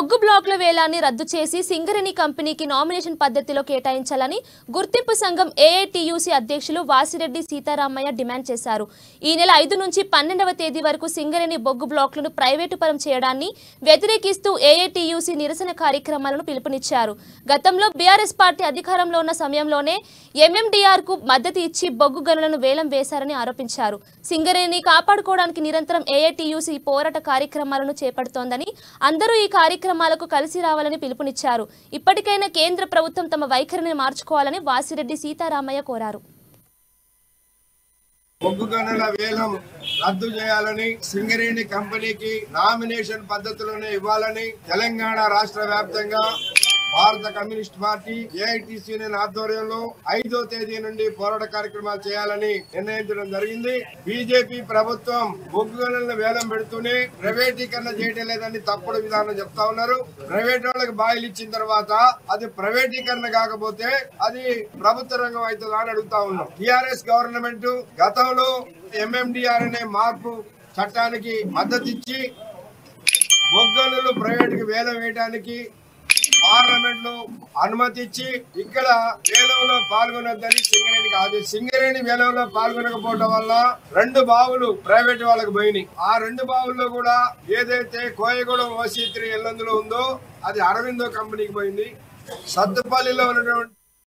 బొగ్గు బ్లాకుల వేలాన్ని రద్దు చేసి సింగరేణి కంపెనీకి నామినేషన్ పద్ధతిలో కేటాయించాలని గుర్తింపు సంఘం ఏఐటియుసి అధ్యక్షులు వాసిరెడ్డి సీతారామయ్య డిమాండ్ చేశారు. ఈ నెల 5 నుంచి 12వ తేదీ వరకు సింగరేణి బొగ్గు బ్లాకులను ప్రైవేటు పరం చేయడాన్ని వ్యతిరేకిస్తూ ఏఐటియుసి నిరసన కార్యక్రమాలను పిలుపునిచ్చారు. గతంలో బీఆర్ఎస్ పార్టీ అధికారంలో ఉన్న సమయంలోనే ఎంఎండీఆర్ కు మద్దతు ఇచ్చి బొగ్గు గనులను వేలం వేశారని ఆరోపించారు. సింగరేణిని కాపాడుకోవడానికి నిరంతరం ఏఐటియుసి పోరాట కార్యక్రమాలను చేపడుతోందని, అందరూ ఈ కార్యక్రమాలకు కలిసి రావాలని పిలుపునిచ్చారు. ఇప్పటికైనా కేంద్ర ప్రభుత్వం తమ వైఖరిని మార్చుకోవాలని వాసిరెడ్డి సీతారామయ్య కోరారు. బొగ్గు గనుల వేలం రద్దు చేయాలని, సింగరేణి కంపెనీకి నామినేషన్ పద్ధతిలోనే ఇవ్వాలని తెలంగాణ రాష్ట్ర వ్యాప్తంగా భారత కమ్యూనిస్ట్ పార్టీ ఏఐటిసి ఆధ్వర్యంలో 5వ తేదీ నుండి పోరాట కార్యక్రమాలు చేయాలని నిర్ణయించడం జరిగింది. బీజేపీ ప్రభుత్వం బొగ్గు గనులను వేలం పెడుతూనే ప్రైవేటీకరణ చేయడం లేదని తప్పుడు విధానం చెప్తా ఉన్నారు. ప్రైవేట్ వాళ్ళకి బాయిలు ఇచ్చిన తర్వాత అది ప్రైవేటీకరణ కాకపోతే అది ప్రభుత్వ రంగం అవుతుందా అని అడుగుతా ఉన్నాం. టిఆర్ఎస్ గవర్నమెంట్ గతంలో ఎంఎండీఆర్ అనే మార్పు చట్టానికి మద్దతు ఇచ్చి బొగ్గు గనులు ప్రైవేట్ కి వేలం వేయడానికి పార్లమెంట్ లో అనుమతి ఇచ్చి ఇక్కడ వేలంలో పాల్గొనొద్దని సింగరేణికి ఆదేశం. సింగరేణి వేలంలో పాల్గొనకపోవడం వల్ల 2 బావులు ప్రైవేట్ వాళ్ళకు పోయినాయి. ఆ 2 బావుల్లో కూడా ఏదైతే కోయగూడెం OC3 ఎల్లందులో ఉందో అది అరవిందో కంపెనీకి పోయింది. సత్తుపల్లిలో ఉన్నటువంటి